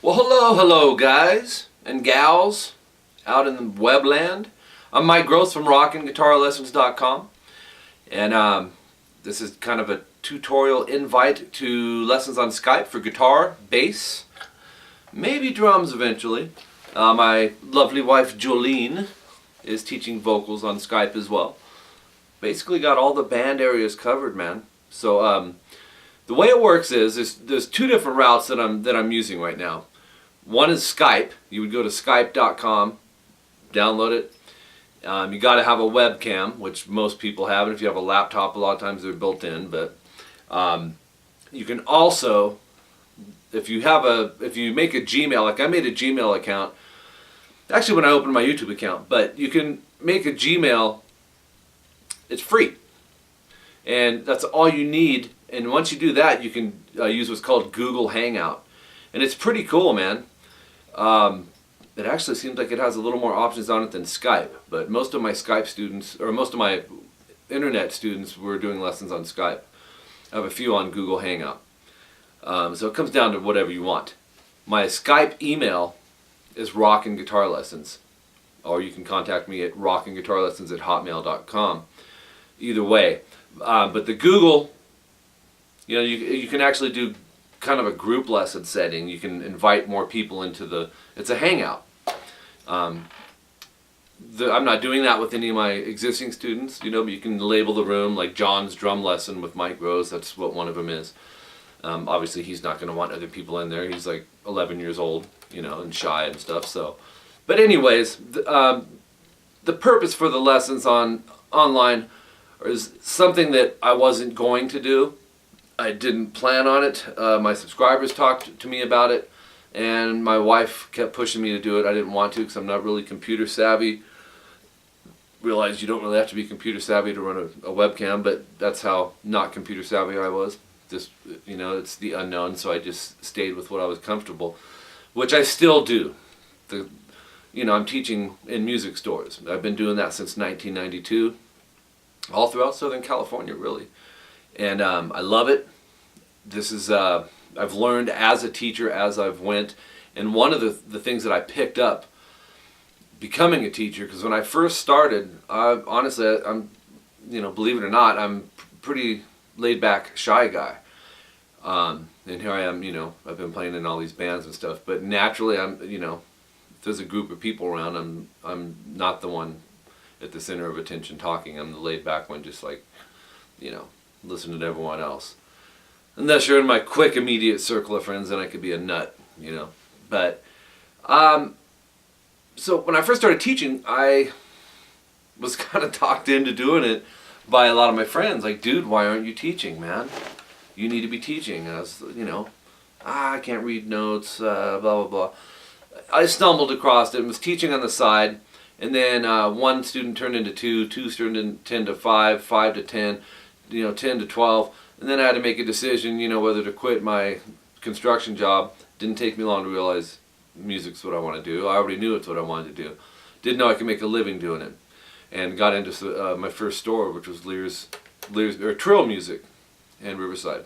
Well, hello, guys and gals out in the webland. I'm Mike Gross from rockinguitarlessons.com, and this is kind of a tutorial invite to lessons on Skype for guitar, bass, maybe drums eventually. My lovely wife Jolene is teaching vocals on Skype as well. Basically got all the band areas covered, man. So the way it works is there's two different routes that I'm using right now. One is Skype. You would go to skype.com, download it. You got to have a webcam, which most people have, and if you have a laptop, a lot of times they're built in. But you can also, if you make a Gmail, like I made a Gmail account. Actually, when I opened my YouTube account, but you can make a Gmail. It's free, and that's all you need. And once you do that, you can use what's called Google Hangout, and it's pretty cool, man. It actually seems like it has a little more options on it than Skype, but most of my Skype students, or most of my internet students, were doing lessons on Skype. I have a few on Google Hangout. So it comes down to whatever you want. My Skype email is rockinguitarlessons, or you can contact me at rockinguitarlessons@hotmail.com. Either way. But the Google, you can actually do kind of a group lesson setting. You can invite more people into it's a hangout. I'm not doing that with any of my existing students, but you can label the room like John's drum lesson with Mike Rose. That's what one of them is. Obviously he's not going to want other people in there. He's like 11 years old, and shy and stuff. So, but anyways, the purpose for the lessons online is something that I wasn't going to do. I didn't plan on it. My subscribers talked to me about it, and my wife kept pushing me to do it. I didn't want to because I'm not really computer savvy. Realized you don't really have to be computer savvy to run a webcam, but that's how not computer savvy I was. Just, it's the unknown, so I just stayed with what I was comfortable, which I still do. I'm teaching in music stores. I've been doing that since 1992, all throughout Southern California, really. And I love it. This is, I've learned as a teacher as I've went. And one of the things that I picked up becoming a teacher, because when I first started, honestly, I'm, believe it or not, I'm pretty laid back, shy guy. And here I am, I've been playing in all these bands and stuff. But naturally, if there's a group of people around, I'm not the one at the center of attention talking. I'm the laid back one, just like, listening to everyone else. Unless you're in my quick, immediate circle of friends, then I could be a nut, But, so when I first started teaching, I was kind of talked into doing it by a lot of my friends. Like, dude, why aren't you teaching, man? You need to be teaching. And I was, I can't read notes, blah, blah, blah. I stumbled across it and was teaching on the side. And then one student turned into two turned into 10 to 5, 5 to 10, 10 to 12. And then I had to make a decision, whether to quit my construction job. Didn't take me long to realize music's what I want to do. I already knew it's what I wanted to do. Didn't know I could make a living doing it. And got into my first store, which was Lear's or Trill Music in Riverside.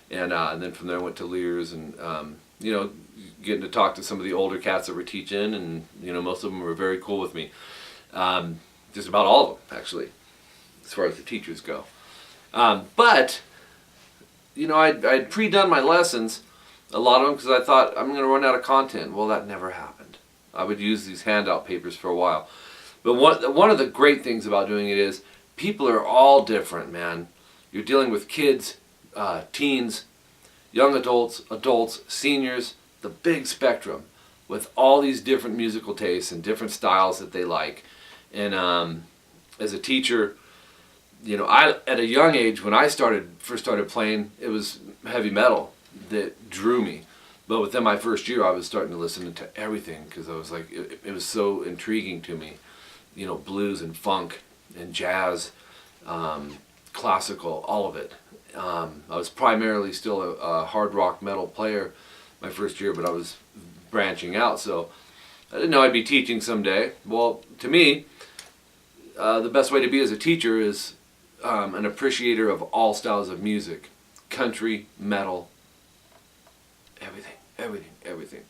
And then from there I went to Lear's and, getting to talk to some of the older cats that were teaching, and most of them were very cool with me. Just about all of them, actually, as far as the teachers go. But I'd pre-done my lessons, a lot of them, because I thought I'm going to run out of content. Well, that never happened. I would use these handout papers for a while. But one of the great things about doing it is people are all different, man. You're dealing with kids, teens, young adults, seniors, the big spectrum with all these different musical tastes and different styles that they like. And as a teacher, I at a young age, when I first started playing, it was heavy metal that drew me. But within my first year, I was starting to listen to everything because I was like, it was so intriguing to me. Blues and funk and jazz, classical, all of it. I was primarily still a hard rock metal player my first year, but I was branching out, so I didn't know I'd be teaching someday. Well, to me, the best way to be as a teacher is an appreciator of all styles of music. Country, metal, everything. everything.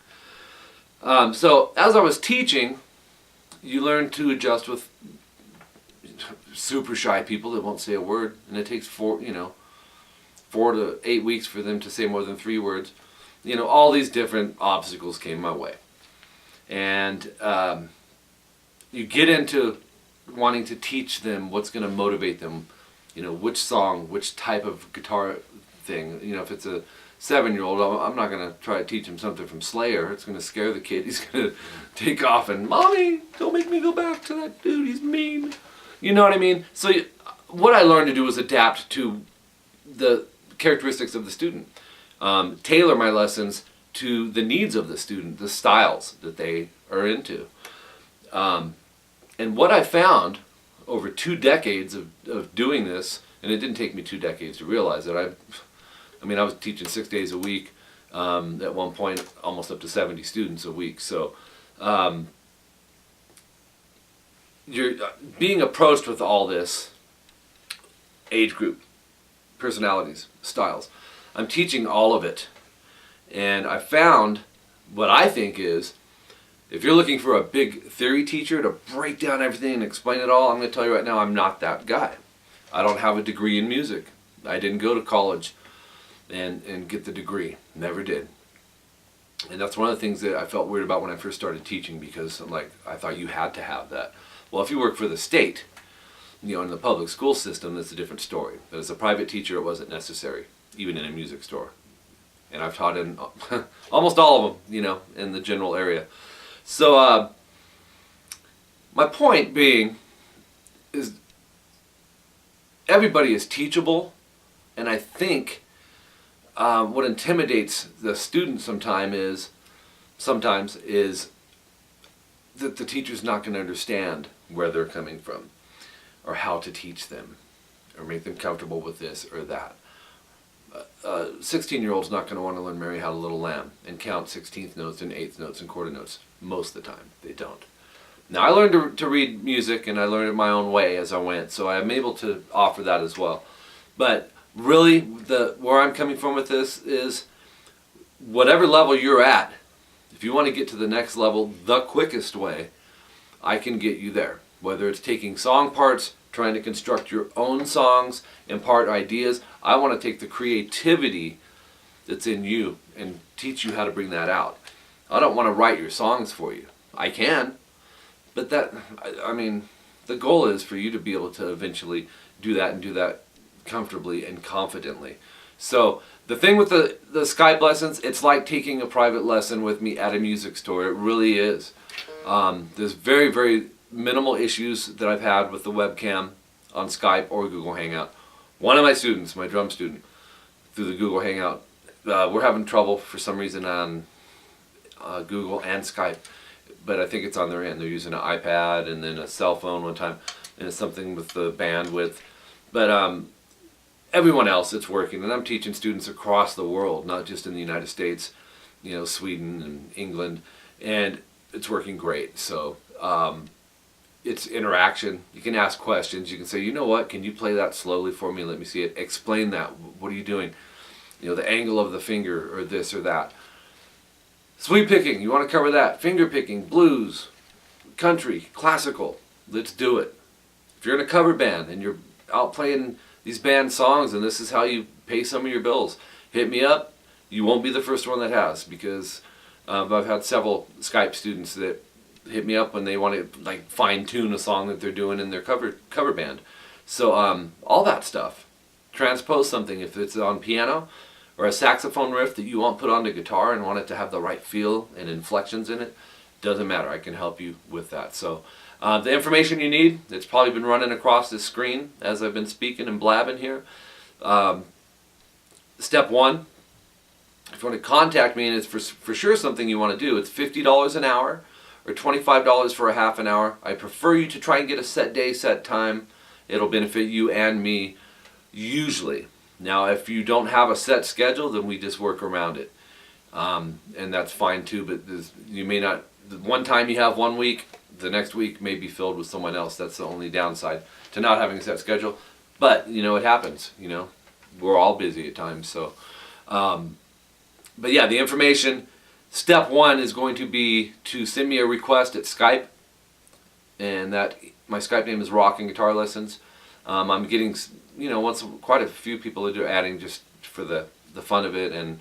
So as I was teaching, you learn to adjust with super shy people that won't say a word, and it takes 4 to 8 weeks for them to say more than 3 words. All these different obstacles came my way, and you get into wanting to teach them what's going to motivate them. Which song, which type of guitar thing. If it's a 7-year-old, I'm not going to try to teach him something from Slayer. It's going to scare the kid. He's going to take off and, Mommy, don't make me go back to that dude. He's mean. You know what I mean? So what I learned to do was adapt to the characteristics of the student. Tailor my lessons to the needs of the student, the styles that they are into. And what I found over 2 decades of doing this, and it didn't take me 2 decades to realize it. I was teaching 6 days a week, at one point almost up to 70 students a week. So you're being approached with all this age group, personalities, styles. I'm teaching all of it. And I found what I think is, if you're looking for a big theory teacher to break down everything and explain it all, I'm going to tell you right now, I'm not that guy. I don't have a degree in music. I didn't go to college and get the degree. Never did. And that's one of the things that I felt weird about when I first started teaching, because I thought you had to have that. Well, if you work for the state, in the public school system, that's a different story. But as a private teacher, it wasn't necessary, even in a music store. And I've taught in almost all of them, in the general area. So my point being is everybody is teachable, and I think what intimidates the student sometimes is that the teacher's not going to understand where they're coming from, or how to teach them, or make them comfortable with this or that. 16-year-old's not going to want to learn Mary Had a Little Lamb and count 16th notes and 8th notes and quarter notes. Most of the time, they don't. Now, I learned to read music, and I learned it my own way as I went, so I'm able to offer that as well. But really, where I'm coming from with this is, whatever level you're at, if you want to get to the next level the quickest way, I can get you there. Whether it's taking song parts, trying to construct your own songs, impart ideas, I want to take the creativity that's in you and teach you how to bring that out. I don't want to write your songs for you. I can, but the goal is for you to be able to eventually do that, and do that comfortably and confidently. So the thing with the Skype lessons, it's like taking a private lesson with me at a music store. It really is. There's very, very minimal issues that I've had with the webcam on Skype or Google Hangout. One of my students, my drum student, through the Google Hangout, we're having trouble for some reason on Google and Skype, but I think it's on their end. They're using an iPad and then a cell phone one time, and it's something with the bandwidth. But everyone else, it's working, and I'm teaching students across the world, not just in the United States, Sweden and England, and it's working great. So it's interaction. You can ask questions. You can say, what, can you play that slowly for me? Let me see it. Explain that. What are you doing? The angle of the finger, or this or that. Sweep picking, you want to cover that. Finger picking, blues, country, classical. Let's do it. If you're in a cover band and you're out playing these band songs and this is how you pay some of your bills, hit me up. You won't be the first one that has, because I've had several Skype students that hit me up when they want to fine tune a song that they're doing in their cover band. So all that stuff. Transpose something if it's on piano, or a saxophone riff that you want put on the guitar and want it to have the right feel and inflections in it. Doesn't matter. I can help you with that. So the information you need, it's probably been running across this screen as I've been speaking and blabbing here. Step 1, if you want to contact me and it's for sure something you want to do, it's $50 an hour or $25 for a half an hour. I prefer you to try and get a set day, set time. It'll benefit you and me usually. Now, if you don't have a set schedule, then we just work around it. And that's fine too, but you may not, one time you have 1 week, the next week may be filled with someone else. That's the only downside to not having a set schedule. But, it happens, we're all busy at times. So, but yeah, the information Step one is going to be to send me a request at Skype, and that my Skype name is Rockin' Guitar Lessons. I'm getting, quite a few people are adding just for the fun of it, and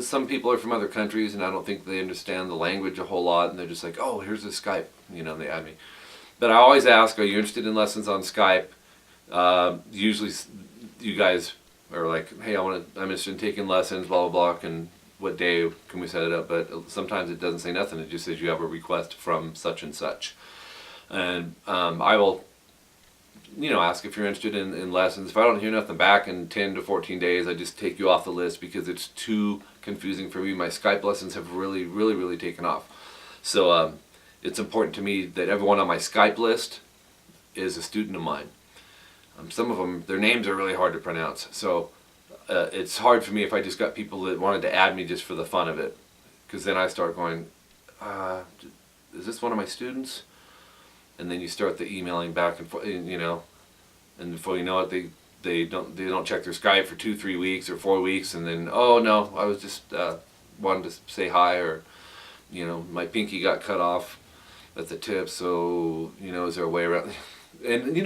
some people are from other countries, and I don't think they understand the language a whole lot, and they're just like, oh, here's the Skype, and they add me. But I always ask, are you interested in lessons on Skype? Usually, you guys are like, hey, I'm interested in taking lessons, blah blah blah, and what day can we set it up? But sometimes it doesn't say nothing. It just says you have a request from such and such, and I will, ask if you're interested in lessons. If I don't hear nothing back in 10 to 14 days, I just take you off the list because it's too confusing for me. My Skype lessons have really taken off, so it's important to me that everyone on my Skype list is a student of mine. Some of them, their names are really hard to pronounce, so it's hard for me if I just got people that wanted to add me just for the fun of it, because then I start going, is this one of my students? And then you start the emailing back and forth, and before you know it, they don't check their Skype for 2-3 weeks or 4 weeks, and then, oh no, I was just wanted to say hi, or my pinky got cut off at the tip, so is there a way around? And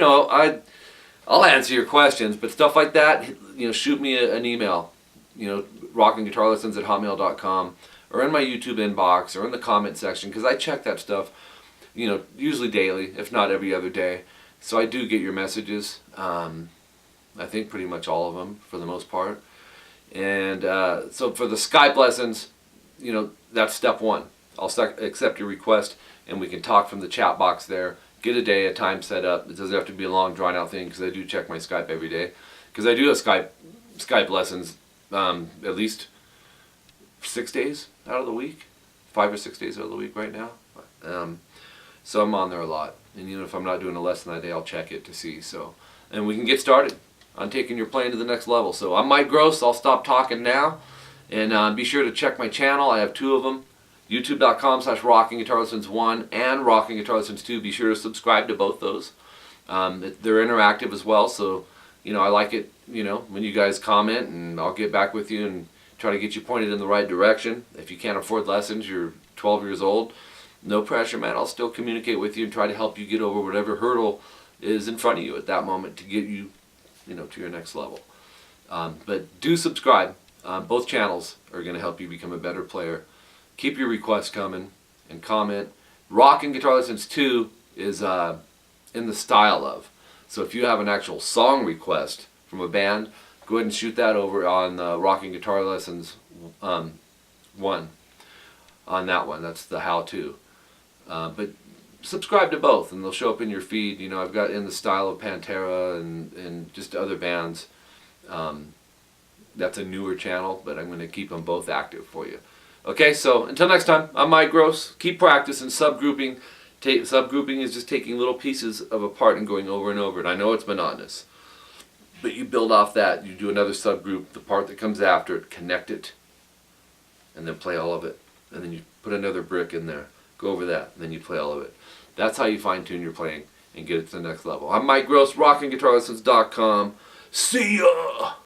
I'll answer your questions, but stuff like that, shoot me an email, rockingguitarlessons@hotmail.com, or in my YouTube inbox, or in the comment section, because I check that stuff, usually daily, if not every other day. So I do get your messages. I think pretty much all of them, for the most part. And so for the Skype lessons, that's step one. I'll accept your request, and we can talk from the chat box there. Get a day, a time set up. It doesn't have to be a long, drawn-out thing, because I do check my Skype every day. Because I do have Skype lessons at least 6 days out of the week, 5 or 6 days out of the week right now. So I'm on there a lot, and if I'm not doing a lesson that day, I'll check it to see. So, and we can get started on taking your playing to the next level. So I'm Mike Gross. I'll stop talking now, and be sure to check my channel. I have 2 of them. YouTube.com/rockingguitarlessons1 and rockingguitarlessons2. Be sure to subscribe to both those. They're interactive as well, so I like it. When you guys comment, and I'll get back with you and try to get you pointed in the right direction. If you can't afford lessons, you're 12 years old, no pressure, man. I'll still communicate with you and try to help you get over whatever hurdle is in front of you at that moment to get you, to your next level. But do subscribe. Both channels are going to help you become a better player. Keep your requests coming and comment. Rockin' Guitar Lessons 2 is in the style of. So if you have an actual song request from a band, go ahead and shoot that over on Rockin' Guitar Lessons 1. On that one, that's the how-to. But subscribe to both, and they'll show up in your feed. I've got In the Style of Pantera and just other bands. That's a newer channel, but I'm going to keep them both active for you. Okay, so until next time, I'm Mike Gross. Keep practicing subgrouping. Subgrouping is just taking little pieces of a part and going over and over. And I know it's monotonous, but you build off that. You do another subgroup, the part that comes after it, connect it, and then play all of it. And then you put another brick in there, go over that, and then you play all of it. That's how you fine-tune your playing and get it to the next level. I'm Mike Gross, rockingguitarlessons.com. See ya!